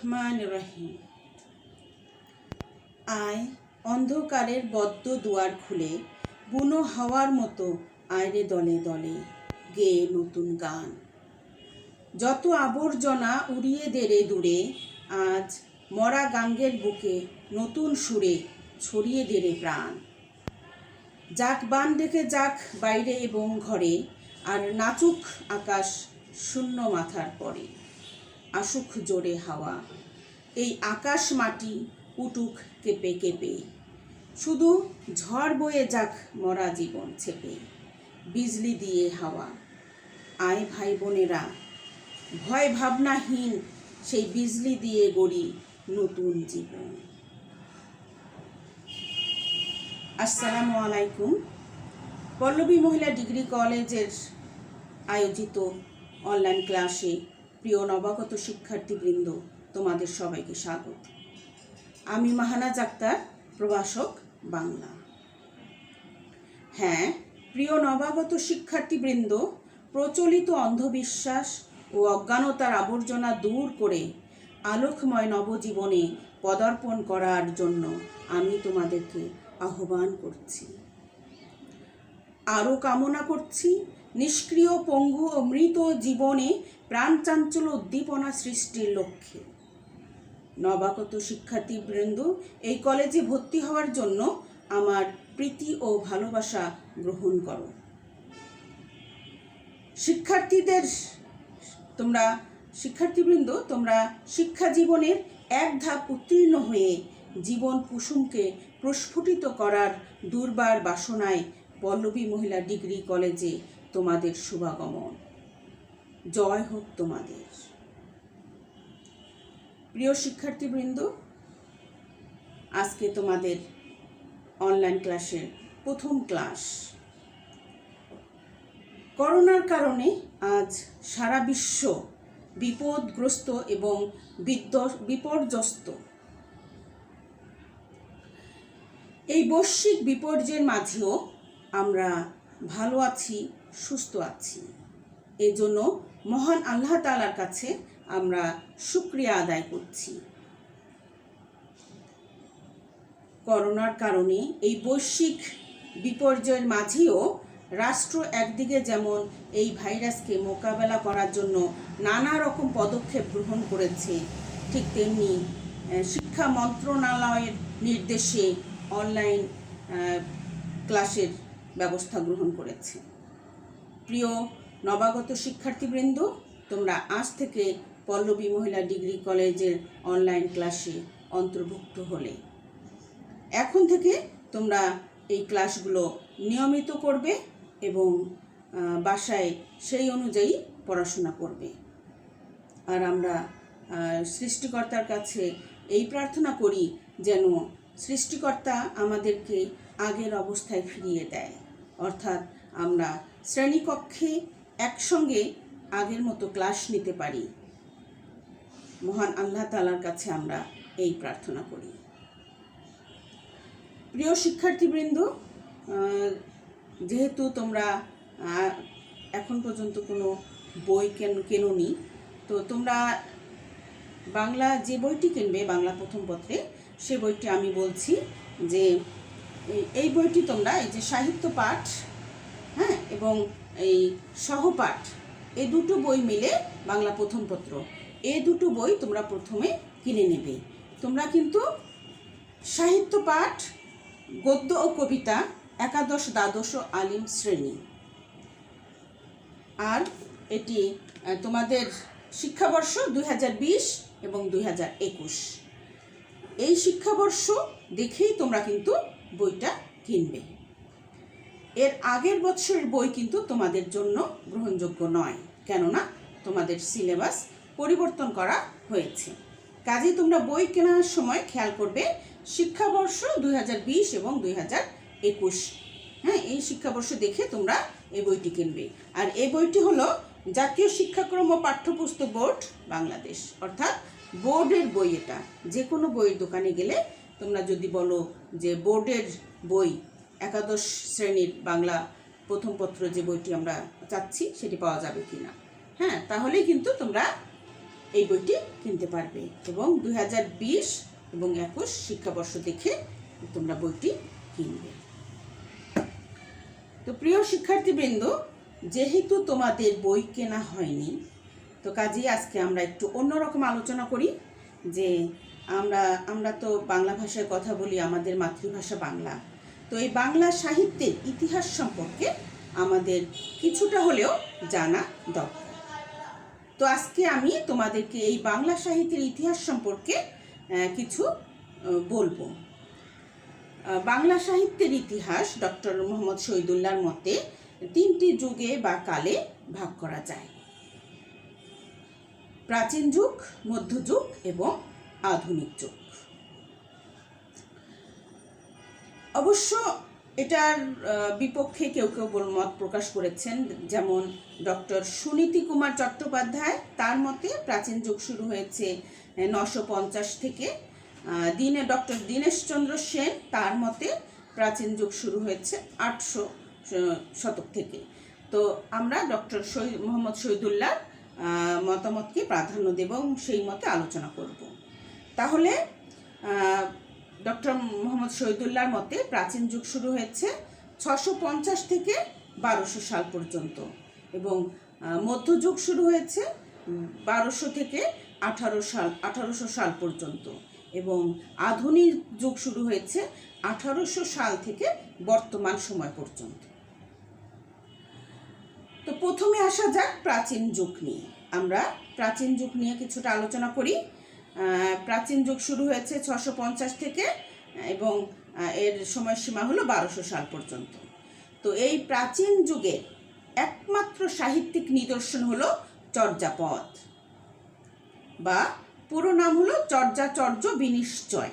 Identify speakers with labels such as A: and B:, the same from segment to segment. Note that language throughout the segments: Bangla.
A: রহমান রহিম। আয় অন্ধকারের বদ্ধ দুয়ার খুলে বুনো হাওয়ার মতো আয়রে দলে দলে গেয়ে নতুন গান। যত আবর্জনা উড়িয়ে দেরে দূরে, আজ মরা গাঙ্গের বুকে নতুন সুরে ছড়িয়ে দেরে প্রাণ। যাক বান ডেকে যাক বাইরে এবং ঘরে, আর নাচুক আকাশ শূন্য মাথার পরে। আসুক জোরে হাওয়া, এই আকাশ মাটি উঠুক কেঁপে কেঁপে। শুধু ঝড় বয়ে যাক মরা জীবন ছেপে। বিজলি দিয়ে হাওয়া, আয় ভাই বোনেরা, ভয় ভাবনাহীন সেই বিজলি দিয়ে গড়ি নতুন জীবন। আসসালামু আলাইকুম। পল্লবী মহিলা ডিগ্রি কলেজের আয়োজিত অনলাইন ক্লাসে প্রিয় নবাগত শিক্ষার্থীবৃন্দ, তোমাদের সবাইকে স্বাগত। আমি মাহানাজ আক্তার, প্রভাষক, বাংলা। হ্যাঁ, প্রিয় নবাগত শিক্ষার্থীবৃন্দ, প্রচলিত অন্ধবিশ্বাস ও অজ্ঞানতার আবর্জনা দূর করে আলোকময় নবজীবনে পদার্পণ করার জন্য আমি তোমাদেরকে আহ্বান করছি। আরও কামনা করছি নিষ্ক্রিয়, পঙ্গু ও মৃত জীবনে প্রাণচাঞ্চল্য উদ্দীপনা সৃষ্টির লক্ষ্যে। নবাগত শিক্ষার্থীবৃন্দ, এই কলেজে ভর্তি হওয়ার জন্য আমার প্রীতি ও ভালোবাসা গ্রহণ করো। শিক্ষার্থীবৃন্দ, তোমরা শিক্ষা জীবনের এক ধাপ উত্তীর্ণ হয়ে জীবন কুসুমকে প্রস্ফুটিত করার দুর্বার বাসনায় পল্লবী মহিলা ডিগ্রি কলেজে তোমাদের শুভাগমন। জয় হোক তোমাদের। প্রিয় শিক্ষার্থীবৃন্দ, আজকে তোমাদের অনলাইন ক্লাসের প্রথম ক্লাস। করোনার কারণে আজ সারা বিশ্ব বিপদগ্রস্ত এবং বিপর্যস্ত। এই বৈশ্বিক বিপর্যয়ের মাঝেও আমরা ভালো আছি, সুস্থ আছি। এই জন্য মহান আল্লাহ তাআলার কাছে আমরা শুকরিয়া আদায় করছি। করোনার কারণে এই বৈশ্বিক বিপর্যয়ের মাঝেও রাষ্ট্র একদিকে যেমন এই ভাইরাসকে মোকাবেলা করার জন্য নানা রকম পদক্ষেপ গ্রহণ করেছে, ঠিক তেমনি শিক্ষা মন্ত্রণালয়ের নির্দেশে অনলাইন ক্লাসের ব্যবস্থা গ্রহণ করেছে। প্রিয় নবাগত শিক্ষার্থীবৃন্দ, তোমরা আজ থেকে পল্লবী মহিলা ডিগ্রি কলেজের অনলাইন ক্লাসে অন্তর্ভুক্ত হলে। এখন থেকে তোমরা এই ক্লাসগুলো নিয়মিত করবে এবং বাসায় সেই অনুযায়ী পড়াশোনা করবে। আর আমরা সৃষ্টিকর্তার কাছে এই প্রার্থনা করি যেন সৃষ্টিকর্তা আমাদেরকে আগের অবস্থায় ফিরিয়ে দেয়, অর্থাৎ আমরা শ্রেণীকক্ষে একসঙ্গে আগের মতো ক্লাস নিতে পারি। মহান আল্লাহ তাআলার কাছে আমরা এই প্রার্থনা করি। প্রিয় শিক্ষার্থীবৃন্দ, যেহেতু তোমরা এখন পর্যন্ত কোনো বই কেনোনি, তো তোমরা বাংলা যে বইটি কিনবে, বাংলা প্রথম পত্রে, সে বইটি আমি বলছি যে এই বইটি তোমরা এই যে সাহিত্য পাঠ, হ্যাঁ, এবং এই সহপাঠ, এই দুটো বই মিলে বাংলা প্রথম পত্র, এই দুটো বই তোমরা প্রথমে কিনে নেবে। তোমরা কিন্তু সাহিত্য পাঠ, গদ্য ও কবিতা একাদশ, দ্বাদশ ও আলিম শ্রেণী, আর এটি তোমাদের শিক্ষাবর্ষ 2020 এবং 2021, এই শিক্ষাবর্ষ দেখেই তোমরা কিন্তু বইটা কিনবে। এর আগের বছরের বই কিন্তু তোমাদের জন্য গ্রহণযোগ্য নয়, কেননা তোমাদের সিলেবাস পরিবর্তন করা হয়েছে। কাজেই তোমরা বই কেনার সময় খেয়াল করবে শিক্ষাবর্ষ 2020 এবং 2021, হ্যাঁ, এই শিক্ষাবর্ষ দেখে তোমরা এই বইটি কিনবে। আর এই বইটি হলো জাতীয় শিক্ষাক্রম ও পাঠ্যপুস্তক বোর্ড বাংলাদেশ, অর্থাৎ বোর্ডের বই। এটা যে কোনো বইয়ের দোকানে গেলে তোমরা যদি বলো যে বোর্ডের বই, একাদশ শ্রেণীর বাংলা প্রথম পত্র যে বইটি আমরা চাচ্ছি সেটি পাওয়া যাবে কিনা, হ্যাঁ, তাহলেই কিন্তু তোমরা এই বইটি কিনতে পারবে এবং 2020 এবং 21 শিক্ষাবর্ষ দেখে তোমরা বইটি কিনবে। তো প্রিয় শিক্ষার্থীবৃন্দ, যেহেতু তোমাদের বই কেনা হয়নি, তো কাজেই আজকে আমরা একটু অন্যরকম আলোচনা করি। যে আমরা তো বাংলা ভাষায় কথা বলি, আমাদের মাতৃভাষা বাংলা। তো এই বাংলা সাহিত্যের ইতিহাস সম্পর্কে আমাদের কিছুটা হলেও জানা দরকার। তো আজকে আমি তোমাদেরকে এই বাংলা সাহিত্যের ইতিহাস সম্পর্কে কিছু বলবো। বাংলা সাহিত্যের ইতিহাস ডক্টর মোহাম্মদ শহীদুল্লাহর মতে 3টি যুগে বা কালে ভাগ করা যায়: প্রাচীন যুগ, মধ্যযুগ এবং আধুনিক যুগ। অবশ্য এটার বিপক্ষে কেউ কেউ মত প্রকাশ করেছেন, যেমন ডক্টর সুনীতি কুমার চট্টোপাধ্যায়। তার মতে প্রাচীন যুগ শুরু হয়েছে 950 থেকে। ডক্টর দীনেশচন্দ্র সেন, তার মতে প্রাচীন যুগ শুরু হয়েছে 800 শতক থেকে। তো আমরা ডক্টর মোহাম্মদ শহীদুল্লাহর মতামতকে প্রাধান্য দেব এবং সেই মতে আলোচনা করব। তাহলে ডক্টর মোহাম্মদ শহীদুল্লাহর মতে প্রাচীন যুগ শুরু হয়েছে 650 থেকে 1200 সাল পর্যন্ত এবং মধ্যযুগ শুরু হয়েছে 1200 থেকে 1800 সাল পর্যন্ত এবং আধুনিক যুগ শুরু হয়েছে 1800 সাল থেকে বর্তমান সময় পর্যন্ত। তো প্রথমে আসা যাক প্রাচীন যুগ নিয়ে। আমরা প্রাচীন যুগ নিয়ে কিছুটা আলোচনা করি। প্রাচীন যুগ শুরু হয়েছে 650 থেকে এবং এর সময়সীমা হলো 1200 সাল পর্যন্ত। তো এই প্রাচীন যুগের একমাত্র সাহিত্যিক নিদর্শন হলো চর্যাপদ, বা পুরো নাম হলো চর্যাচর্য বিনিশ্চয়।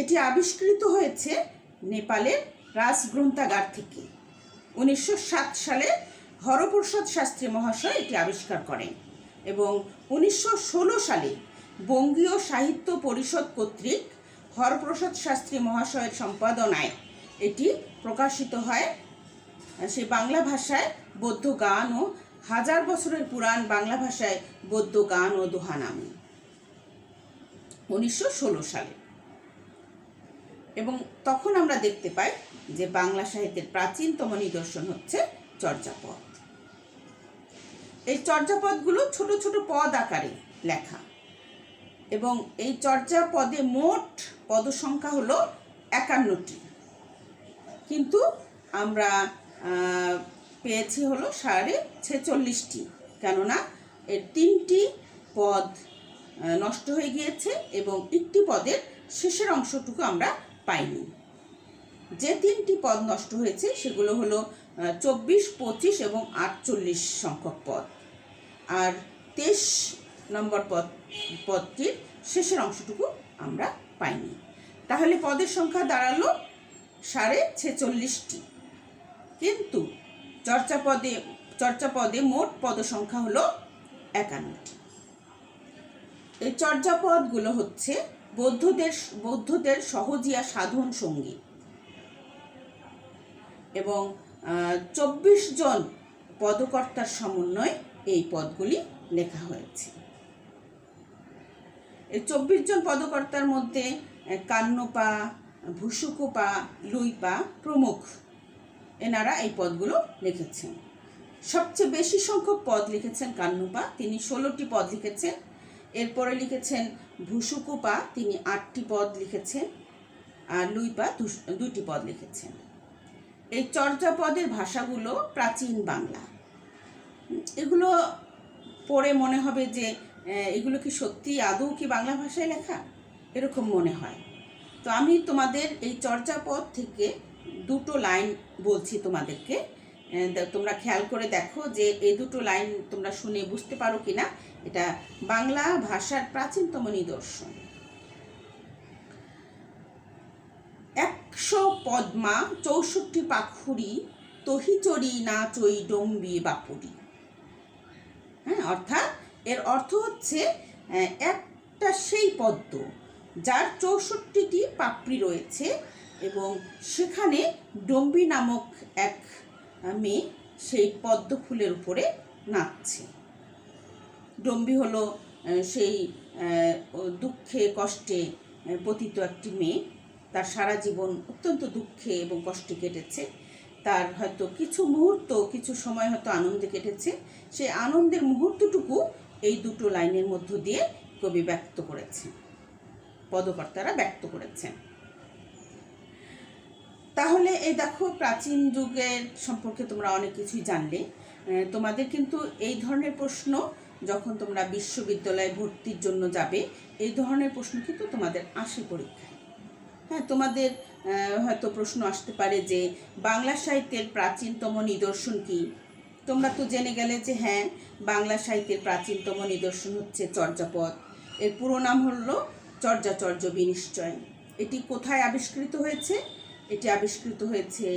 A: এটি আবিষ্কৃত হয়েছে নেপালের রাজগ্রন্থাগার থেকে। 1907 সালে হরপ্রসাদ শাস্ত্রী মহাশয় এটি আবিষ্কার করেন এবং 1916 সালে বঙ্গীয় সাহিত্য পরিষদ কর্তৃক হরপ্রসাদ শাস্ত্রী মহাশয়ের সম্পাদনায় এটি প্রকাশিত হয়। সে বাংলা ভাষায় বৌদ্ধ গান ও 1000 বছরের পুরাণ বাংলা ভাষায় বৌদ্ধ গান ও দোহা নামে 1916 সালে। এবং তখন আমরা দেখতে পাই যে বাংলা সাহিত্যের প্রাচীনতম নিদর্শন হচ্ছে চর্যাপদ। এই চর্যাপদগুলো ছোট ছোট পদ আকারে লেখা এবং এই চর্যাপদে মোট পদ সংখ্যা হলো 51টি, কিন্তু আমরা পেয়েছি হলো 46টি, কেননা এর 3টি পদ নষ্ট হয়ে গিয়েছে এবং একটি পদের শেষের অংশটুকু আমরা পাইনি। যে 3টি পদ নষ্ট হয়েছে সেগুলো হলো 24, 25 এবং 48 সংখ্যক পদ, আর 23 নম্বর পদটির শেষের অংশটুকু আমরা পাইনি। তাহলে পদের সংখ্যা দাঁড়ালো 46.5টি, কিন্তু চর্যাপদে মোট পদ সংখ্যা হলো 51টি। এই চর্যাপদগুলো হচ্ছে বৌদ্ধদের সহজিয়া সাধন সঙ্গী এবং 24 জন পদকর্তার সমন্বয়ে এই পদগুলি লেখা হয়েছে। এই 24 জন পদকর্তার মধ্যে কান্নপা, ভুসুকোপা, লুইপা প্রমুখ এনারা এই পদগুলো লিখেছেন। সবচেয়ে বেশি সংখ্যক পদ লিখেছেন কান্নপা, তিনি 16টি পদ লিখেছেন। এরপরে লিখেছেন ভুসুকোপা, তিনি 8টি পদ লিখেছেন, আর লুইপা 2টি পদ লিখেছেন। এই চর্যাপদের ভাষাগুলো প্রাচীন বাংলা। এগুলো পড়ে মনে হবে যে এগুলো কি সত্যি আদৌ কি বাংলা ভাষায় লেখা, এরকম মনে হয়। তো আমি তোমাদের এই চর্যাপদ থেকে 2টো লাইন বলছি তোমাদেরকে, তোমরা খেয়াল করে দেখো যে এই 2টো লাইন তোমরা শুনে বুঝতে পারো কিনা। এটা বাংলা ভাষার প্রাচীনতম নিদর্শন। 100 পদ্মা 64 পাখুরি, তহিচরি না চই ডম্বি বাপুরি। হ্যাঁ, অর্থাৎ এর অর্থ হচ্ছে একটা সেই পদ্ম যার 64টি পাপড়ি রয়েছে এবং সেখানে ডম্বি নামক এক মেয়ে সেই পদ্ম ফুলের উপরে নাচছে। ডম্বী হলো সেই দুঃখে কষ্টে পতিত একটি মেয়ে। তার সারা জীবন অত্যন্ত দুঃখে এবং কষ্টে কেটেছে। তার হয়তো কিছু মুহূর্ত, কিছু সময় হয়তো আনন্দে কেটেছে। সেই আনন্দের মুহূর্তটুকু এই দুটো লাইনের মধ্য দিয়ে কবি ব্যক্ত করেছেন, পদকর্তারা ব্যক্ত করেছেন। তাহলে এই দেখো, প্রাচীন যুগের সম্পর্কে তোমরা অনেক কিছুই জানলে। তোমাদের কিন্তু এই ধরনের প্রশ্ন যখন তোমরা বিশ্ববিদ্যালয়ে ভর্তির জন্য যাবে, এই ধরনের প্রশ্ন কিন্তু তোমাদের আসে পরীক্ষায়। হ্যাঁ, তোমাদের হয়তো প্রশ্ন আসতে পারে যে বাংলা সাহিত্যের প্রাচীনতম নিদর্শন কি? তোমরা তো জেনে গেলে যে হ্যাঁ, বাংলা সাহিত্যের প্রাচীনতম নিদর্শন হচ্ছে চর্যাপদ। এর পুরো নাম হলো চর্যাচর্য বিনিশ্চয়। এটি কোথায় আবিষ্কৃত হয়েছে? এটি আবিষ্কৃত হয়েছে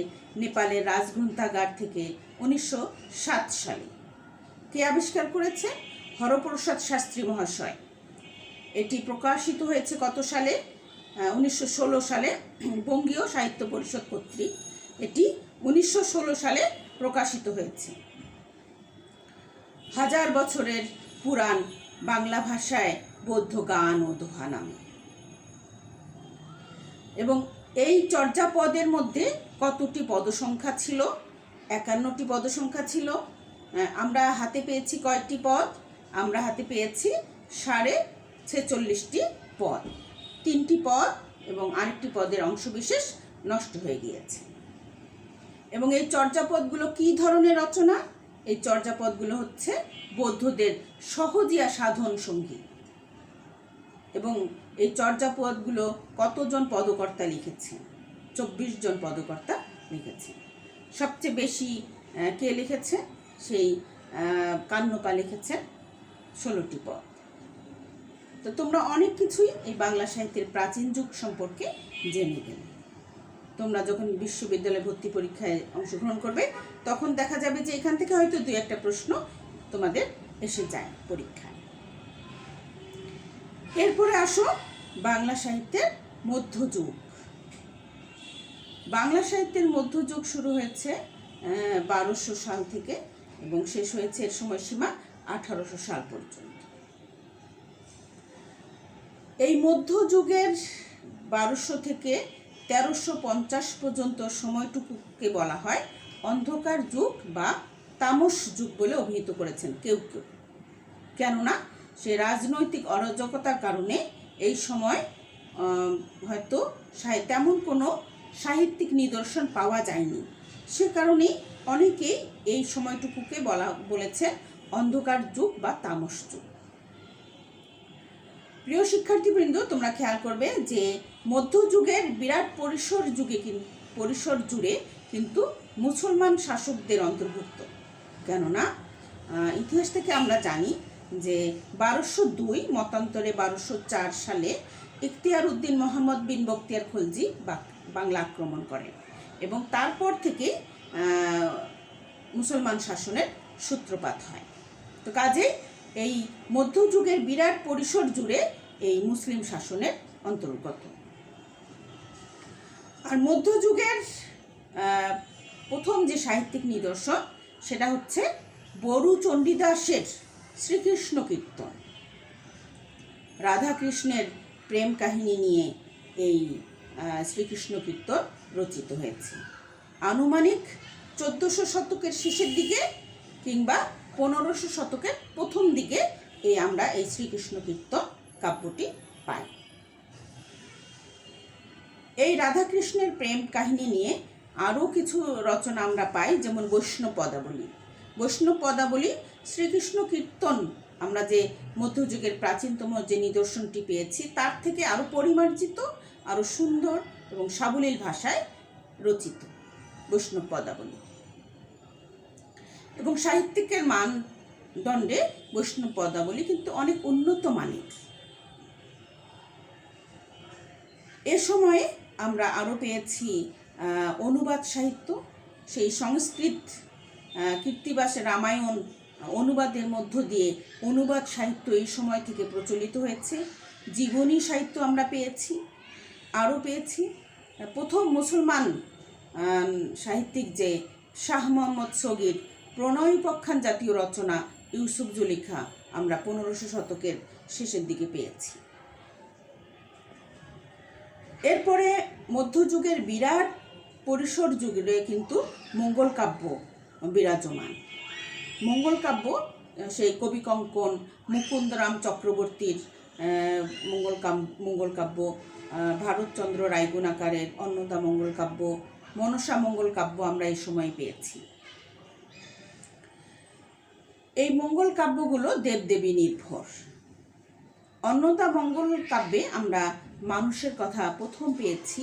A: নেপালের রাজগ্রন্থাগার থেকে 1907 সালে। কে আবিষ্কার করেছে? হরপ্রসাদ শাস্ত্রী মহাশয়। এটি প্রকাশিত হয়েছে কত সালে? 1916 সালে বঙ্গীয় সাহিত্য পরিষদ কর্তৃক এটি 1916 সালে প্রকাশিত হয়েছে। 1000 বছরের পুরাণ বাংলা ভাষায় বৌদ্ধ গান ও দোহা নামে। এবং এই চর্যাপদের মধ্যে কতটি পদসংখ্যা ছিল? 51টি পদসংখ্যা ছিল। আমরা হাতে পেয়েছি কয়টি পদ? আমরা হাতে পেয়েছি 46.5টি পদ। 3টি পদ এবং আরেকটি পদের অংশবিশেষ নষ্ট হয়ে গিয়েছে। এবং এই চর্যাপদগুলো কী ধরনের রচনা? এই চর্যাপদগুলো হচ্ছে বৌদ্ধদের সহজিয়া সাধন সঙ্গী। এবং এই চর্যাপদগুলো কতজন পদকর্তা লিখেছেন? 24 জন পদকর্তা লিখেছেন। সবচেয়ে বেশি কে লিখেছে? সেই কান্নপা লিখেছেন 16টি পদ। তো তোমরা অনেক কিছুই এই বাংলা সাহিত্যের প্রাচীন যুগ সম্পর্কে জেনে গেলে। তোমরা যখন বিশ্ববিদ্যালয়ে ভর্তি পরীক্ষায় অংশগ্রহণ করবে, তখন দেখা যাবে যে এখান থেকে হয়তো 2-1টা প্রশ্ন তোমাদের এসে যায় পরীক্ষায়। এরপরে আসো বাংলা সাহিত্যের মধ্যযুগ। বাংলা সাহিত্যের মধ্যযুগ শুরু হয়েছে 1200 সাল থেকে এবং শেষ হয়েছে এর সময়সীমা 1800 সাল পর্যন্ত। এই মধ্যযুগের 1200 থেকে 1350 পর্যন্ত সময়টুকুকে বলা হয় অন্ধকার যুগ বা তামস যুগ বলে অভিহিত করেছেন কেউ কেউ। কেননা সে রাজনৈতিক অরাজকতার কারণে এই সময় হয়তো তেমন কোনো সাহিত্যিক নিদর্শন পাওয়া যায়নি। সে কারণেই অনেকেই এই সময়টুকুকে বলেছে অন্ধকার যুগ বা তামস যুগ। প্রিয় শিক্ষার্থীবৃন্দ, তোমরা খেয়াল করবে যে মধ্যযুগের বিরাট পরিসর জুড়ে কিন্তু মুসলমান শাসকদের অন্তর্ভুক্ত। কেননা ইতিহাস থেকে আমরা জানি যে 1202 মতান্তরে 1204 সালে ইখতিয়ার উদ্দিন মোহাম্মদ বিন বখতিয়ার খলজি বাংলা আক্রমণ করেন এবং তারপর থেকে মুসলমান শাসনের সূত্রপাত হয়। তো কাজেই এই মধ্যযুগের বিরাট পরিসর জুড়ে এই মুসলিম শাসনের অন্তর্গত। আর মধ্যযুগের প্রথম যে সাহিত্যিক নিদর্শন সেটা হচ্ছে বড়ু চণ্ডীদাসের শ্রীকৃষ্ণ কীর্তন। রাধাকৃষ্ণের প্রেম কাহিনী নিয়ে এই শ্রীকৃষ্ণ কীর্তন রচিত হয়েছে। আনুমানিক 1400 শতকের শেষের দিকে কিংবা 1500 শতকের প্রথম দিকে আমরা এই শ্রীকৃষ্ণ কীর্তন কাব্যটি পাই। এই রাধাকৃষ্ণের প্রেম কাহিনী নিয়ে আরও কিছু রচনা আমরা পাই, যেমন বৈষ্ণব পদাবলী। বৈষ্ণব পদাবলী শ্রীকৃষ্ণ কীর্তন আমরা যে মধ্যযুগের প্রাচীনতম যে নিদর্শনটি পেয়েছি তার থেকে আরও পরিমার্জিত, আরও সুন্দর এবং সাবলীল ভাষায় রচিত বৈষ্ণব পদাবলী। এবং সাহিত্যিকের মানদণ্ডে বৈষ্ণব পদাবলী কিন্তু অনেক উন্নত মানের। এ সময়ে আমরা আরও পেয়েছি অনুবাদ সাহিত্য। সেই সংস্কৃত কীর্তিবাসের রামায়ণ অনুবাদের মধ্য দিয়ে অনুবাদ সাহিত্য এই সময় থেকে প্রচলিত হয়েছে। জীবনী সাহিত্য আমরা পেয়েছি। আরও পেয়েছি প্রথম মুসলমান সাহিত্যিক যে শাহ মোহাম্মদ সগীর প্রণয় উপাখ্যান জাতীয় রচনা ইউসুফ জুলেখা আমরা 1500 শতকের শেষের দিকে পেয়েছি। এরপরে মধ্যযুগের বিরাট পরিসর যুগে কিন্তু মঙ্গল কাব্য বিরাজমান। মঙ্গল কাব্য সেই কবি কঙ্কন, মুকুন্দরাম চক্রবর্তীর মঙ্গল কাব্য, ভারতচন্দ্র রায়গুণাকারের অন্নদা মঙ্গল কাব্য, মনসা মঙ্গল কাব্য আমরা এই সময় পেয়েছি। এই মঙ্গল কাব্যগুলো দেবদেবী নির্ভর। অন্নদা মঙ্গল কাব্যে আমরা মানুষের কথা প্রথম পেয়েছি।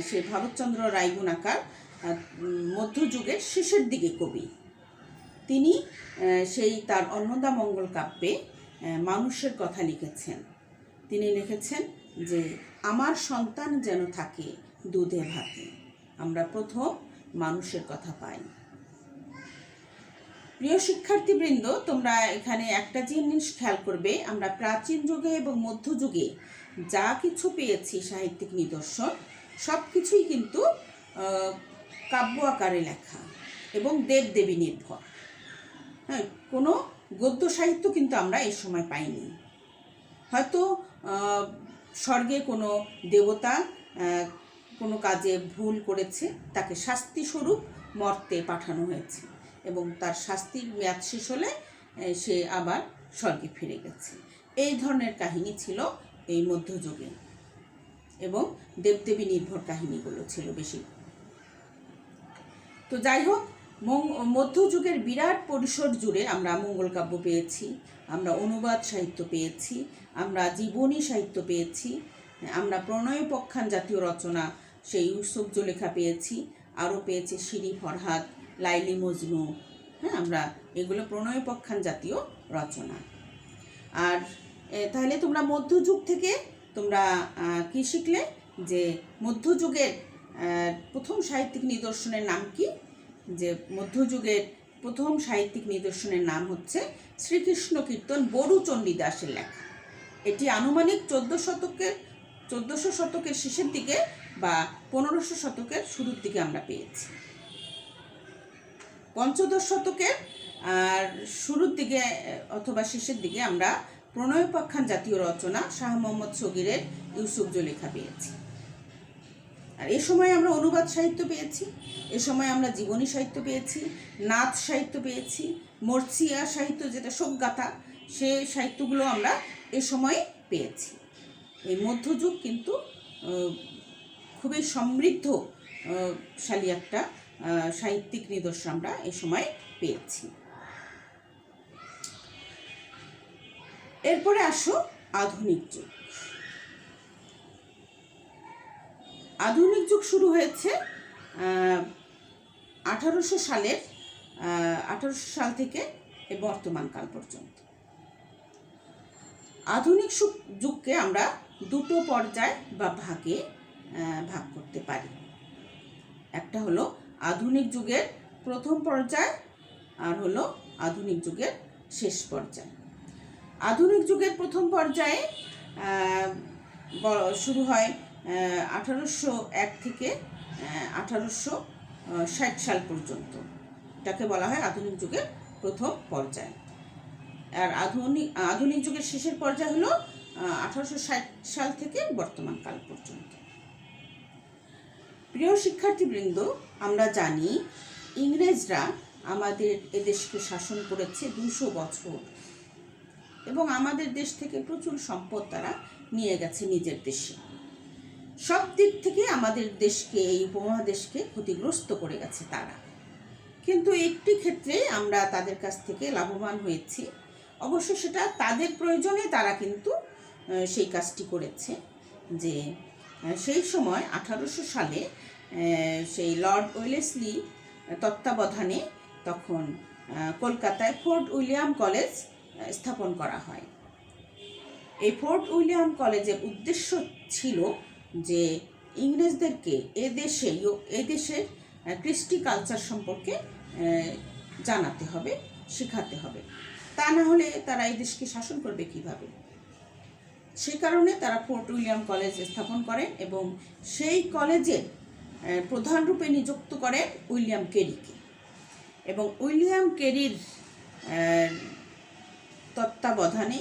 A: সে ভারতচন্দ্র রায়গুণাকার মধ্যযুগের শেষের দিকে কবি। তিনি সেই তার অন্নদা মঙ্গল কাব্যে মানুষের কথা লিখেছেন। তিনি লিখেছেন যে আমার সন্তান যেন থাকে দুধে ভাতে। আমরা প্রথম মানুষের কথা পাই। প্রিয় শিক্ষার্থীবৃন্দ, তোমরা এখানে একটা জিনিস খেয়াল করবে, আমরা প্রাচীন যুগে এবং মধ্যযুগে যা কিছু পেয়েছি সাহিত্যিক নিদর্শন, সব কিছুই কিন্তু কাব্য আকারে লেখা এবং দেবদেবী নির্ভর। হ্যাঁ, কোনো গদ্য সাহিত্য কিন্তু আমরা এই সময় পাইনি। হয়তো স্বর্গে কোনো দেবতা কোনো কাজে ভুল করেছে, তাকে শাস্তিস্বরূপ মর্তে পাঠানো হয়েছে এবং তার শাস্তির মেয়াদ শেষ হলে সে আবার স্বর্গে ফিরে গেছে। এই ধরনের কাহিনী ছিল এই মধ্যযুগে এবং দেবদেবী নির্ভর কাহিনীগুলো ছিল বেশি। তো যাই হোক, মধ্যযুগের বিরাট পরিসর জুড়ে আমরা মঙ্গল কাব্য পেয়েছি, আমরা অনুবাদ সাহিত্য পেয়েছি, আমরা জীবনী সাহিত্য পেয়েছি, আমরা প্রণয়পক্ষান জাতীয় রচনা সেই ইউসুফ জুলেখা পেয়েছি, আরও পেয়েছি শিরি ফরহাদ, লাইলি মজনু। হ্যাঁ, আমরা এগুলো প্রণয়পক্ষান জাতীয় রচনা। আর তাহলে তোমরা মধ্যযুগ থেকে তোমরা কি শিখলে, যে মধ্যযুগের প্রথম সাহিত্যিক নিদর্শনের নাম কি? যে মধ্যযুগের প্রথম সাহিত্যিক নিদর্শনের নাম হচ্ছে শ্রীকৃষ্ণ কীর্তন বড়ু চণ্ডীদাসের লেখা। এটি আনুমানিক 1400 শতকের শেষের দিকে বা 1500 শতকের শুরুর দিকে আমরা পেয়েছি। পঞ্চদশ শতকের আর শুরুর দিকে অথবা শেষের দিকে আমরা প্রণয়পক্ষান জাতীয় রচনা শাহ মোহাম্মদ সগীরের ইউসুফ জুলেখা পেয়েছি। আর এ সময় আমরা অনুবাদ সাহিত্য পেয়েছি, এ সময় আমরা জীবনী সাহিত্য পেয়েছি, নাচ সাহিত্য পেয়েছি, মরছিয়া সাহিত্য যেটা শোকগাথা, সে সাহিত্যগুলো আমরা এ সময় পেয়েছি। এই মধ্যযুগ কিন্তু খুবই সমৃদ্ধশালী একটা সাহিত্যিক নিদর্শন আমরা এ সময় পেয়েছি। এরপরে আসো আধুনিক যুগ। আধুনিক যুগ শুরু হয়েছে 1800 সাল থেকে বর্তমান কাল পর্যন্ত। আধুনিক যুগকে আমরা দুটো পর্যায় বা ভাগে ভাগ করতে পারি। একটা হলো আধুনিক যুগের প্রথম পর্যায়, আর হলো আধুনিক যুগের শেষ পর্যায়। আধুনিক যুগের প্রথম পর্যায়ে শুরু হয় 1801 থেকে 1860 সাল পর্যন্ত। এটাকে বলা হয় আধুনিক যুগের প্রথম পর্যায়। আর আধুনিক যুগের শেষের পর্যায় হলো 1860 সাল থেকে বর্তমান কাল পর্যন্ত। প্রিয় শিক্ষার্থীবৃন্দ, আমরা জানি ইংরেজরা আমাদের এদেশকে শাসন করেছে 200 বছর এবং আমাদের দেশ থেকে প্রচুর সম্পদ তারা নিয়ে গেছে নিজের দেশে। সব দিক থেকে আমাদের দেশকে, এই উপমহাদেশকে ক্ষতিগ্রস্ত করে গেছে তারা। কিন্তু একটি ক্ষেত্রে আমরা তাদের কাছ থেকে লাভবান হয়েছি। অবশ্য সেটা তাদের প্রয়োজনে তারা কিন্তু সেই কাজটি করেছে। যে সেই সময় 1800 সালে সেই লর্ড ওয়েলেসলি তত্ত্বাবধানে তখন কলকাতায় ফোর্ট উইলিয়াম কলেজ স্থাপন করা হয়। এই ফোর্ট উইলিয়াম কলেজের উদ্দেশ্য ছিল যে ইংরেজদেরকে এদেশের কৃষ্টি কালচার সম্পর্কে জানাতে হবে, শেখাতে হবে। তা না হলে তারা এই দেশকে শাসন করবে কিভাবে? সেই কারণে তারা ফোর্ট উইলিয়াম কলেজ স্থাপন করেন এবং সেই কলেজের প্রধান রূপে নিযুক্ত করেন উইলিয়াম কেরিকে। এবং উইলিয়াম কেরির তত্ত্বাবধানে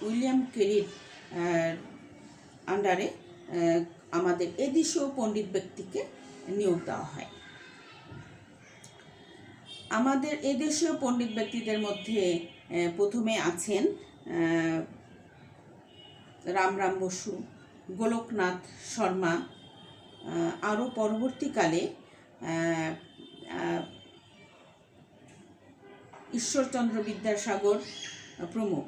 A: উইলিয়াম কেরির আন্ডারে আমাদের এদেশীয় পণ্ডিত ব্যক্তিকে নিয়োগ দেওয়া হয়। আমাদের এদেশীয় পণ্ডিত ব্যক্তিদের মধ্যে প্রথমে আছেন রামরাম বসু, গোলকনাথ শর্মা, আরও পরবর্তীকালে ঈশ্বরচন্দ্র বিদ্যাসাগর প্রমুখ।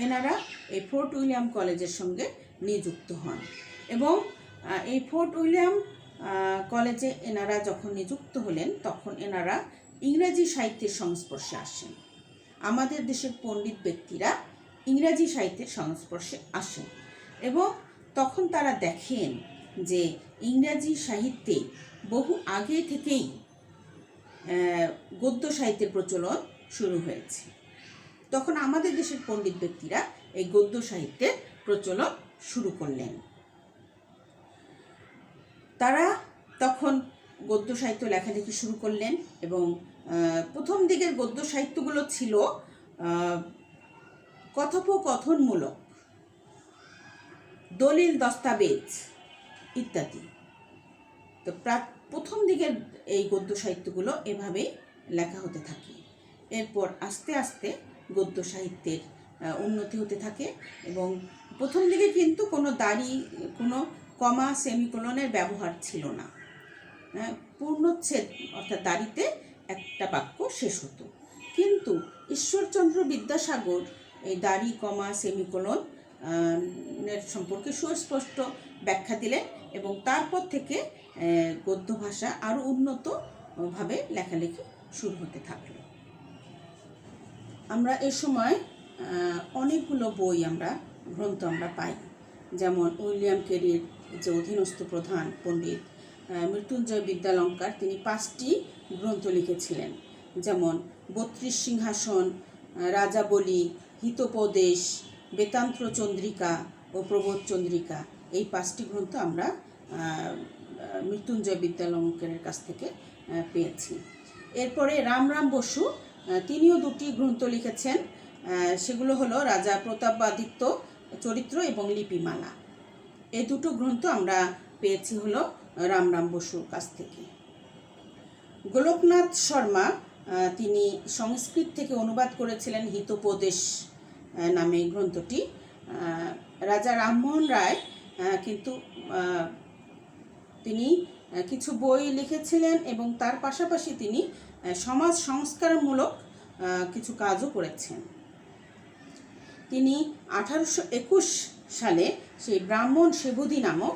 A: এনারা এই ফোর্ট উইলিয়াম কলেজের সঙ্গে নিযুক্ত হন এবং এই ফোর্ট উইলিয়াম কলেজে এনারা যখন নিযুক্ত হলেন তখন এনারা ইংরেজি সাহিত্যের সংস্পর্শে আসেন। আমাদের দেশের পণ্ডিত ব্যক্তিরা ইংরেজি সাহিত্যের সংস্পর্শে আসেন এবং তখন তারা দেখেন যে ইংরেজি সাহিত্যে বহু আগে থেকেই গদ্য সাহিত্যের প্রচলন শুরু হয়েছে। তখন আমাদের দেশের পণ্ডিত ব্যক্তিরা এই গদ্য সাহিত্যের প্রচলন শুরু করলেন। তারা তখন গদ্য সাহিত্য লেখালেখি শুরু করলেন এবং প্রথম দিকের গদ্য সাহিত্যগুলো ছিল কথোপকথনমূলক, দলিল দস্তাবেজ ইত্যাদি। তো প্রথম দিকের এই গদ্য সাহিত্যগুলো এভাবেই লেখা হতে থাকে। এরপর আস্তে আস্তে গদ্য সাহিত্যের উন্নতি হতে থাকে এবং প্রথম দিকে কিন্তু কোনো দাড়ি, কোনো কমা, সেমিকোলনের ব্যবহার ছিল না। পূর্ণচ্ছেদ অর্থাৎ দাড়িতে একটা বাক্য শেষ হতো। কিন্তু ঈশ্বরচন্দ্র বিদ্যাসাগর এই দাড়ি, কমা, সেমিকোলন এর সম্পর্কে সুস্পষ্ট ব্যাখ্যা দিলেন এবং তারপর থেকে গদ্য ভাষা আরও উন্নতভাবে লেখালেখি শুরু হতে থাকলো। আমরা এ সময় অনেকগুলো বই গ্রন্থ আমরা পাই, যেমন উইলিয়াম কেরির যে অধীনস্থ প্রধান পণ্ডিত মৃত্যুঞ্জয় বিদ্যালঙ্কার, তিনি 5টি গ্রন্থ লিখেছিলেন, যেমন 32 সিংহাসন, রাজাবলী, হিতোপদেশ, বেতান্ত্র চন্দ্রিকা ও প্রবোধ চন্দ্রিকা। এই 5টি গ্রন্থ আমরা মৃত্যুঞ্জয় বিদ্যালঙ্কারের কাছ থেকে পেয়েছি। এরপরে রামরাম বসু, তিনিও 2টি গ্রন্থ লিখেছেন, সেগুলো হলো রাজা প্রতাপাদিত্য চরিত্র এবং লিপিমালা। এই 2টো গ্রন্থ আমরা পেয়েছি হলো রামরাম বসুর কাছ থেকে। গোলকনাথ শর্মা, তিনি সংস্কৃত থেকে অনুবাদ করেছিলেন হিতোপদেশ নামে গ্রন্থটি। রাজা রামমোহন রায় কিন্তু তিনি কিছু বই লিখেছিলেন এবং তার পাশাপাশি তিনি সমাজ সংস্কারমূলক কিছু কাজও করেছেন। তিনি 1821 সালে সেই ব্রাহ্মণ সেবদী নামক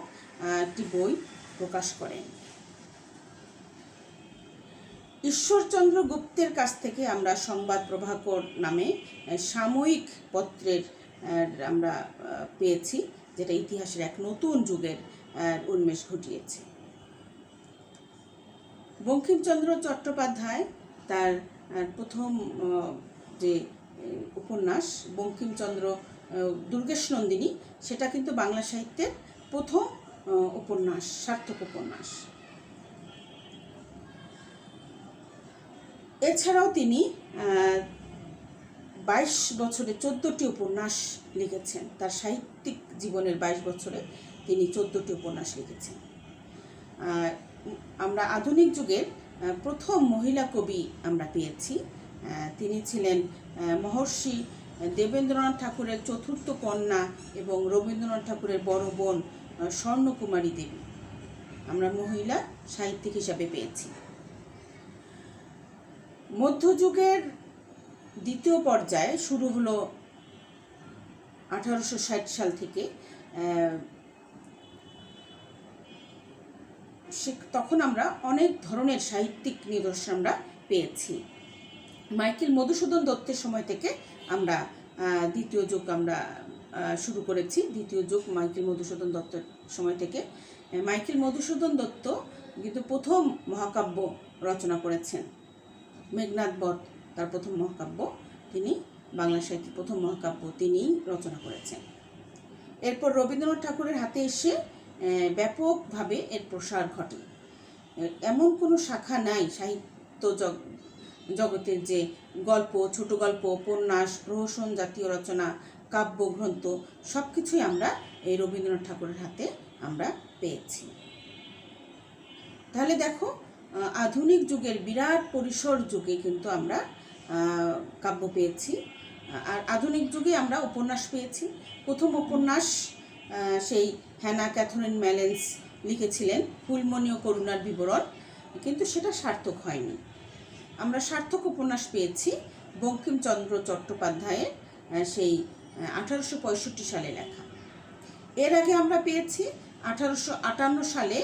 A: একটি বই প্রকাশ করেন। ঈশ্বরচন্দ্র গুপ্তের কাছ থেকে আমরা সংবাদ প্রভাকর নামে সাময়িক পত্রের আমরা পেয়েছি, যেটা ইতিহাসের এক নতুন যুগের উন্মেষ ঘটিয়েছে। বঙ্কিমচন্দ্র চট্টোপাধ্যায় তার প্রথম যে উপন্যাস বঙ্কিমচন্দ্র দুর্গেশ নন্দিনী, সেটা কিন্তু বাংলা সাহিত্যের প্রথম উপন্যাস, সার্থক উপন্যাস। এছাড়াও তিনি 22 বছরে 14টি উপন্যাস লিখেছেন। তার সাহিত্যিক জীবনের 22 বছরে তিনি 14টি উপন্যাস লিখেছেন। আমরা আধুনিক যুগের প্রথম মহিলা কবি আমরা পেয়েছি। তিনি ছিলেন মহর্ষি দেবেন্দ্রনাথ ঠাকুরের চতুর্থ কন্যা এবং রবীন্দ্রনাথ ঠাকুরের বড় বোন স্বর্ণকুমারী দেবী আমরা মহিলা সাহিত্যিক হিসাবে পেয়েছি। মধ্যযুগের দ্বিতীয় পর্যায়ে শুরু হলো 1860 সাল থেকে। তখন আমরা অনেক ধরনের সাহিত্যিক নিদর্শন আমরা পেয়েছি। মাইকেল মধুসূদন দত্তের সময় থেকে আমরা দ্বিতীয় যুগ আমরা শুরু করেছি। দ্বিতীয় যুগ মাইকেল মধুসূদন দত্তের সময় থেকে। মাইকেল মধুসূদন দত্ত কিন্তু প্রথম মহাকাব্য রচনা করেছেন। মেঘনাদ বধ তার প্রথম মহাকাব্য, তিনি বাংলা সাহিত্যের প্রথম মহাকাব্য তিনি রচনা করেছেন। এরপর রবীন্দ্রনাথ ঠাকুরের হাতে এসে ব্যাপকভাবে এর প্রসার ঘটে। এমন কোনো শাখা নাই জগতের যে গল্প, ছোট গল্প, উপন্যাস, প্রহসন জাতীয় রচনা, কাব্যগ্রন্থ সব কিছুই আমরা এই রবীন্দ্রনাথ ঠাকুরের হাতে আমরা পেয়েছি। তাহলে দেখো, আধুনিক যুগের বিরাট পরিসর যুগে কিন্তু আমরা কাব্য পেয়েছি, আর আধুনিক যুগে আমরা উপন্যাস পেয়েছি। প্রথম উপন্যাস সেই হ্যানা ক্যাথরিন ম্যালেন্স লিখেছিলেন ফুলমণি ও করুণার বিবরণ, কিন্তু সেটা সার্থক হয়নি। আমরা সার্থক উপন্যাস পেয়েছি বঙ্কিমচন্দ্র চট্টোপাধ্যায়ের সেই 1865 সালে লেখা। এর আগে আমরা পেয়েছি 1858 সালে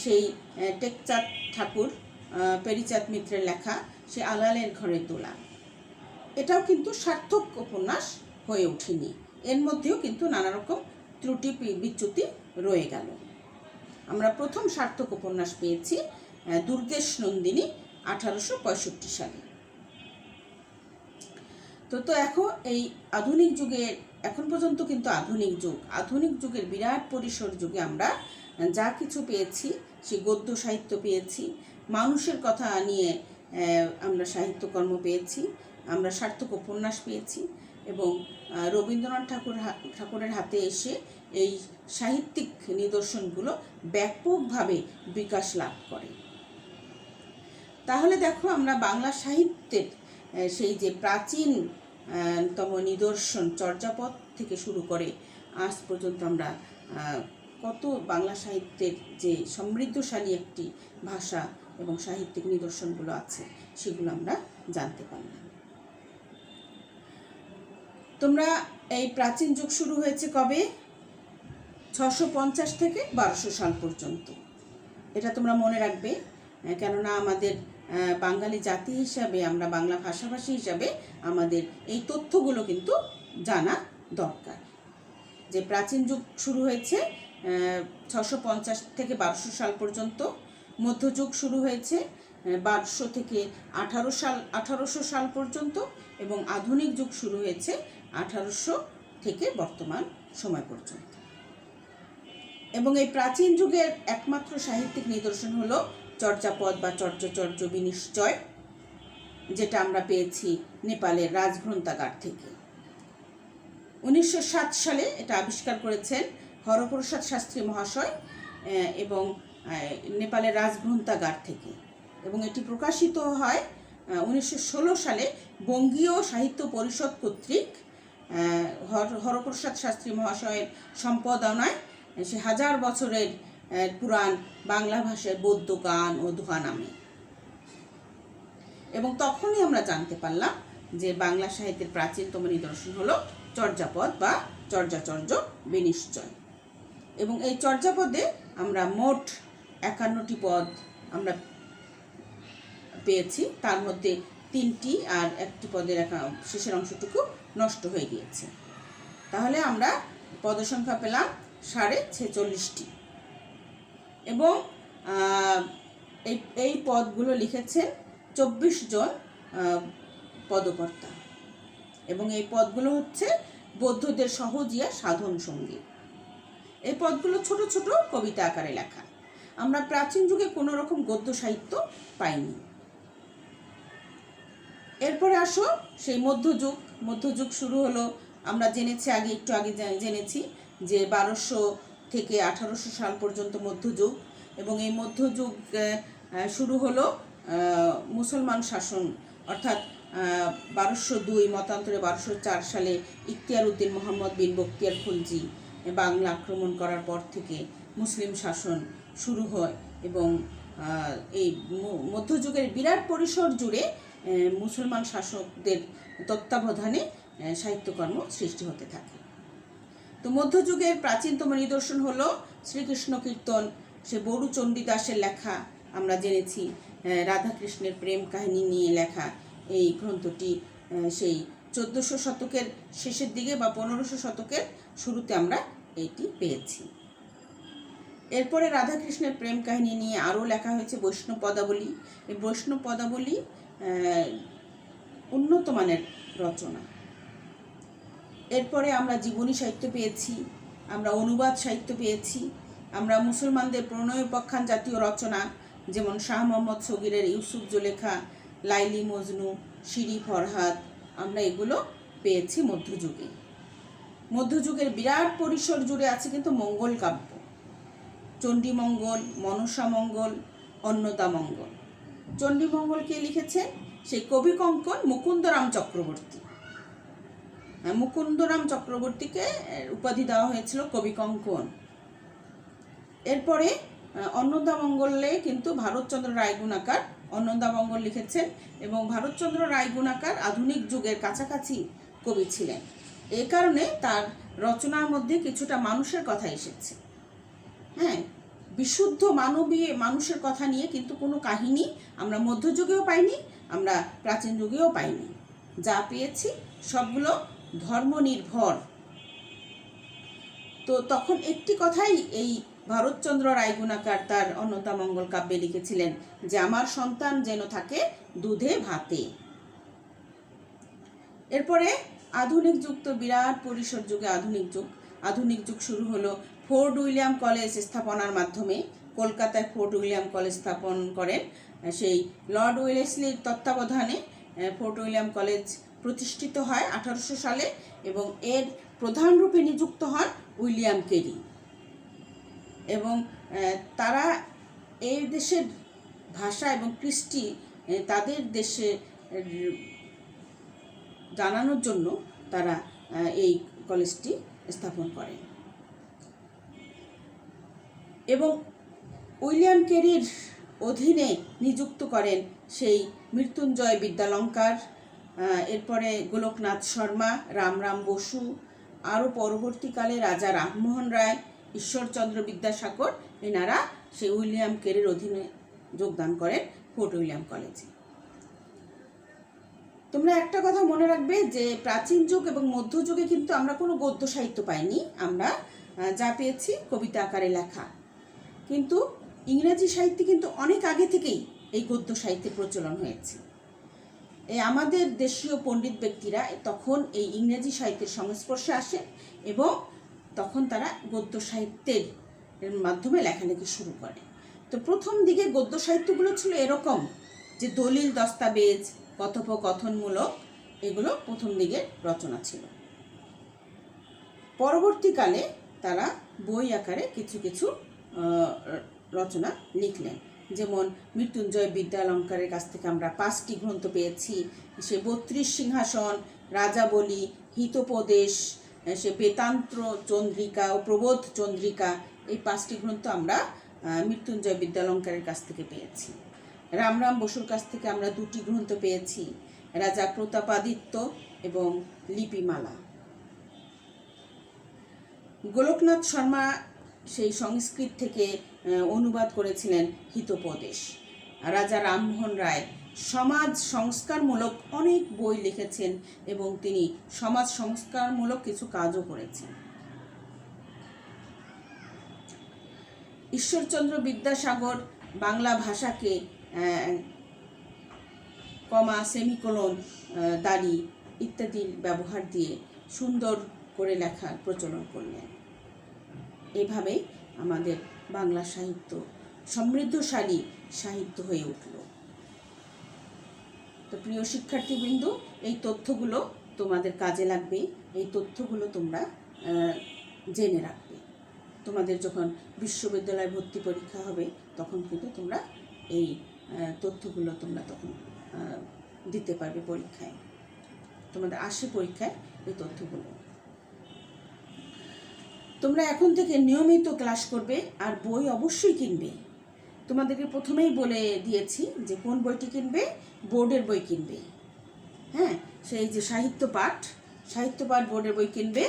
A: সেই টেকচাঁদ ঠাকুর, পেরিচাঁদ মিত্রের লেখা সে আলালের ঘরে তোলা। এটাও কিন্তু সার্থক উপন্যাস হয়ে ওঠেনি, এর মধ্যেও কিন্তু নানা রকম ত্রুটি বিচ্যুতি রয়ে গেল। আমরা প্রথম সার্থক উপন্যাস পেয়েছি দুর্গেশ নন্দিনী 1865 সালে। তো এখন এই আধুনিক যুগের, এখন পর্যন্ত কিন্তু আধুনিক যুগের বিরাট পরিসর যুগে আমরা যা কিছু পেয়েছি, সে গদ্য সাহিত্য পেয়েছি, মানুষের কথা নিয়ে আমরা সাহিত্যকর্ম পেয়েছি, আমরা সার্থক উপন্যাস পেয়েছি, এবং রবীন্দ্রনাথ ঠাকুরের হাতে এসে এই সাহিত্যিক নিদর্শনগুলো ব্যাপকভাবে বিকাশ লাভ করে। তাহলে দেখো, আমরা বাংলা সাহিত্যের সেই যে প্রাচীনতম নিদর্শন চর্যাপদ থেকে শুরু করে আজ পর্যন্ত আমরা কত বাংলা সাহিত্যের যে সমৃদ্ধশালী একটি ভাষা এবং সাহিত্যিক নিদর্শনগুলো আছে সেগুলো আমরা জানতে পারলাম। তোমরা এই প্রাচীন যুগ শুরু হয়েছে কবে? 650 থেকে 1200 সাল পর্যন্ত। এটা তোমরা মনে রাখবে, কেননা আমাদের বাঙালি জাতি হিসাবে, আমরা বাংলা ভাষাভাষী হিসাবে আমাদের এই তথ্যগুলো কিন্তু জানা দরকার। যে প্রাচীন যুগ শুরু হয়েছে 650 থেকে 1200 সাল পর্যন্ত, মধ্যযুগ শুরু হয়েছে 1200 থেকে 1800 সাল পর্যন্ত, এবং আধুনিক যুগ শুরু হয়েছে 1800 থেকে বর্তমান সময় পর্যন্ত। এবং এই প্রাচীন যুগের একমাত্র সাহিত্যিক নিদর্শন হলো চর্যাপদ বা চর্যাচর্য বিনিশ্চয়, যেটা আমরা পেয়েছি নেপালের রাজগ্রন্থাগার থেকে। 1907 সালে এটা আবিষ্কার করেছেন হরপ্রসাদ শাস্ত্রী মহাশয় এবং নেপালের রাজগ্রন্থাগার থেকে, এবং এটি প্রকাশিত হয় 1916 সালে বঙ্গীয় সাহিত্য পরিষদ কর্তৃক হরপ্রসাদ শাস্ত্রী মহাশয়ের সম্পাদনায় সে 1000 বছরের পুরাণ বাংলা ভাষায় বৌদ্ধ গান ও দোহা নামে। এবং তখনই আমরা জানতে পারলাম যে বাংলা সাহিত্যের প্রাচীনতম নিদর্শন হলো চর্যাপদ বা চর্যাচর্য বিনিশ্চয়। এবং এই চর্যাপদে আমরা মোট 51টি পদ আমরা পেয়েছি, তার মধ্যে 3টি আর একটি পদের শেষের অংশটুকু নষ্ট হয়ে গিয়েছে। তাহলে আমরা পদসংখ্যা পেলাম 46.5টি। এবং এই পদগুলো লিখেছেন 24 জন পদকর্তা, এবং এই পদগুলো হচ্ছে বৌদ্ধদের সহজিয়া সাধন সঙ্গী। এই পদগুলো ছোট ছোট কবিতা আকারে লেখা। আমরা প্রাচীন যুগে কোনো রকম গদ্য সাহিত্য পাইনি। এরপরে আসো সেই মধ্যযুগ শুরু হলো। আমরা একটু আগে জেনেছি যে 1200 থেকে 1800 সাল পর্যন্ত মধ্যযুগ, এবং এই মধ্যযুগ শুরু হলো মুসলমান শাসন, অর্থাৎ 1202 মতান্তরে 1204 সালে ইখতিয়ার উদ্দিন মোহাম্মদ বিন বখতিয়ার খলজি বাংলা আক্রমণ করার পর থেকে মুসলিম শাসন শুরু হয়, এবং এই মধ্যযুগের বিরাট পরিসর জুড়ে মুসলমান শাসকদের তত্ত্বাবধানে সাহিত্যকর্ম সৃষ্টি হতে থাকে। তো মধ্যযুগের প্রাচীনতম নিদর্শন হলো শ্রীকৃষ্ণ কীর্তন, সে বড়ু চণ্ডীদাসের লেখা। আমরা জেনেছি রাধাকৃষ্ণের প্রেম কাহিনী নিয়ে লেখা এই গ্রন্থটি সেই 1400 শতকের শেষের দিকে বা 1500 শতকের শুরুতে আমরা এটি পেয়েছি। এরপরে রাধাকৃষ্ণের প্রেম কাহিনী নিয়ে আরও লেখা হয়েছে বৈষ্ণব পদাবলী। এই বৈষ্ণব পদাবলী উন্নত মানের রচনা। এরপরে আমরা জীবনী সাহিত্য পেয়েছি, আমরা অনুবাদ সাহিত্য পেয়েছি, আমরা মুসলমানদের প্রণয়োপাখ্যান জাতীয় রচনা যেমন শাহ মোহাম্মদ সগীরের ইউসুফ জুলেখা, লাইলি মজনু, শিরি ফরহাদ, আমরা এগুলো পেয়েছি মধ্যযুগে। মধ্যযুগের বিরাট পরিসর জুড়ে আছে কিন্তু মঙ্গল কাব্য, চণ্ডীমঙ্গল, মনসামঙ্গল, অন্নদামঙ্গল। চণ্ডীমঙ্গল কে লিখেছে? সেই কবি কঙ্কন মুকুন্দরাম চক্রবর্তী। মুকুন্দরাম চক্রবর্তীকে উপাধি দেওয়া হয়েছিল কবি কঙ্কন। এরপরে অন্নদামঙ্গলে কিন্তু ভারতচন্দ্র রায়গুণাকার অন্নদামঙ্গল লিখেছেন, এবং ভারতচন্দ্র রায়গুণাকার আধুনিক যুগের কাছাকাছি কবি ছিলেন। এই কারণে তার রচনার মধ্যে কিছুটা মানুষের কথা এসেছে। হ্যাঁ, বিশুদ্ধ মানবী মানুষের কথা নিয়ে কিন্তু কোনো কাহিনী আমরা মধ্যযুগেও পাইনি, আমরা প্রাচীন যুগেও পাইনি। যা পেয়েছি সবগুলো ধর্ম নির্ভর। তো তখন একটি কথাই এই ভারতচন্দ্র রায়গুণাকার তার অন্নদামঙ্গল কাব্যে লিখেছিলেন যে আমার সন্তান যেন থাকে দুধে ভাতে। এরপরে আধুনিক যুগ তো বিরাট পরিসর যুগে আধুনিক যুগ শুরু হলো ফোর্ট উইলিয়াম কলেজ স্থাপনার মাধ্যমে। কলকাতায় ফোর্ট উইলিয়াম কলেজ স্থাপন করেন সেই লর্ড ওয়েলেসলির তত্ত্বাবধানে। ফোর্ট উইলিয়াম কলেজ প্রতিষ্ঠিত হয় 1800 সালে, এবং এর প্রধান রূপে নিযুক্ত হন উইলিয়াম কেরি। এবং তারা এই দেশের ভাষা এবং কৃষ্টি তাদের দেশে জানানোর জন্য তারা এই কলেজটি স্থাপন করেন। এবং উইলিয়াম কেরির অধীনে নিযুক্ত করেন সেই মৃত্যুঞ্জয় বিদ্যালঙ্কার, এরপরে গোলকনাথ শর্মা, রামরাম বসু, আরও পরবর্তীকালে রাজা রামমোহন রায়, ঈশ্বরচন্দ্র বিদ্যাসাগর, এনারা সেই উইলিয়াম কেরির অধীনে যোগদান করেন ফোর্ট উইলিয়াম কলেজে। তোমরা একটা কথা মনে রাখবে যে প্রাচীন যুগ এবং মধ্যযুগে কিন্তু আমরা কোনো গদ্য সাহিত্য পাইনি, আমরা যা পেয়েছি কবিতা আকারে লেখা। কিন্তু ইংরেজি সাহিত্যে কিন্তু অনেক আগে থেকেই এই গদ্য সাহিত্যের প্রচলন হয়েছে। এই আমাদের দেশীয় পণ্ডিত ব্যক্তিরা তখন এই ইংরেজি সাহিত্যের সংস্পর্শে আসে, এবং তখন তারা গদ্য সাহিত্যের মাধ্যমে লেখালেখি শুরু করে। তো প্রথম দিকে গদ্য সাহিত্যগুলো ছিল এরকম যে দলিল, দস্তাবেজ, কথোপকথনমূলক, এগুলো প্রথম দিকের রচনা ছিল। পরবর্তীকালে তারা বই আকারে কিছু কিছু রচনা লিখলেন। যেমন মৃত্যুঞ্জয় বিদ্যালঙ্কারের কাছ থেকে আমরা 5টি গ্রন্থ পেয়েছি। সে 32 সিংহাসন, রাজাবলী, হিতোপদেশ, সে বেদান্ত চন্দ্রিকা ও প্রবোধ চন্দ্রিকা, এই 5টি গ্রন্থ আমরা মৃত্যুঞ্জয় বিদ্যালঙ্কারের কাছ থেকে পেয়েছি। রামরাম বসুর কাছ থেকে আমরা 2টি গ্রন্থ পেয়েছি, রাজা প্রতাপাদিত্য এবং লিপিমালা। গোলকনাথ শর্মা সেই সংস্কৃত থেকে অনুবাদ করেছিলেন হিতোপদেশ। রাজা রামমোহন রায় সমাজ সংস্কারমূলক অনেক বই লিখেছেন, এবং তিনি সমাজ সংস্কারমূলক কিছু কাজও করেছেন। ঈশ্বরচন্দ্র বিদ্যাসাগর বাংলা ভাষাকে কমা, সেমিকোলন, দাড়ি ইত্যাদির ব্যবহার দিয়ে সুন্দর করে লেখার প্রচলন করলেন। এভাবে আমাদের বাংলা সাহিত্য সমৃদ্ধশালী সাহিত্য হয়ে উঠল। তো প্রিয় শিক্ষার্থীবৃন্দ, এই তথ্যগুলো তোমাদের কাজে লাগবে, এই তথ্যগুলো তোমরা জেনে রাখবে। তোমাদের যখন বিশ্ববিদ্যালয়ে ভর্তি পরীক্ষা হবে তখন কিন্তু তোমরা এই তথ্যগুলো তোমরা তখন দিতে পারবে পরীক্ষায়, তোমাদের আসে পরীক্ষায় এই তথ্যগুলো। তোমরা এখন থেকে নিয়মিত ক্লাস করবে, আর বই অবশ্যই কিনবে। তোমাদেরকে প্রথমেই বলে দিয়েছি যে কোন বইটি কিনবে, বোর্ডের বই কিনবে। হ্যাঁ, সেই যে সাহিত্য পাঠ বোর্ডের বই কিনবে।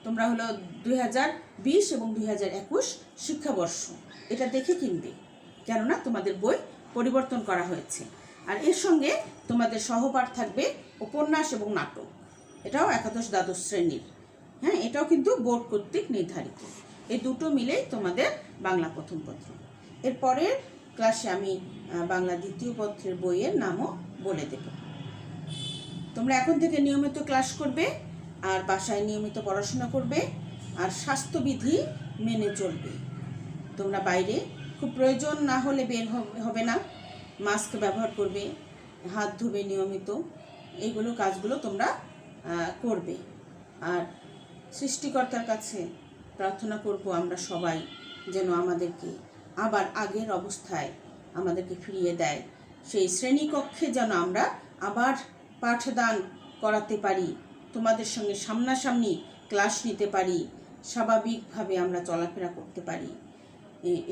A: তোমরা হলো 2020 এবং 2021 শিক্ষাবর্ষ, এটা দেখে কিনবে, কেননা তোমাদের বই পরিবর্তন করা হয়েছে। আর এর সঙ্গে তোমাদের সহপাঠ থাকবে উপন্যাস এবং নাটক, এটাও একাদশ দ্বাদশ শ্রেণীর। হ্যাঁ, এটাও কিন্তু বোর্ড কর্তৃক নির্ধারিত। এই দুটো মিলেই তোমাদের বাংলা প্রথম পত্র। এরপরের ক্লাসে আমি বাংলা দ্বিতীয় পত্রের বইয়ের নামও বলে দেব। তোমরা এখন থেকে নিয়মিত ক্লাস করবে, আর বাসায় নিয়মিত পড়াশোনা করবে, আর স্বাস্থ্যবিধি মেনে চলবে। তোমরা বাইরে খুব প্রয়োজন না হলে বের হবে না, মাস্ক ব্যবহার করবে, হাত ধুবে নিয়মিত, এইগুলো কাজগুলো তোমরা করবে। আর সৃষ্টিকর্তার কাছে প্রার্থনা করব আমরা সবাই যেন আমাদেরকে আবার আগের অবস্থায় আমাদেরকে ফিরিয়ে দেয়, সেই শ্রেণীকক্ষে যেন আমরা আবার পাঠদান করাতে পারি, তোমাদের সঙ্গে সামনাসামনি ক্লাস নিতে পারি, স্বাভাবিকভাবে আমরা চলাফেরা করতে পারি।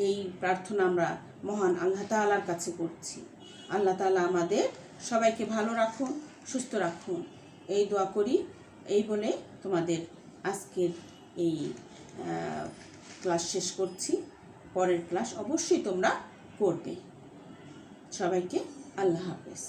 A: এই প্রার্থনা আমরা মহান আল্লাহ তাআলার কাছে করছি। আল্লাহ তাআলা আমাদের সবাইকে ভালো রাখুন, সুস্থ রাখুন, এই দোয়া করি। এই বলে তোমাদের আজকের এই ক্লাস শেষ করছি। পরের ক্লাস অবশ্যই তোমরা করবে। সবাইকে আল্লাহ হাফেজ।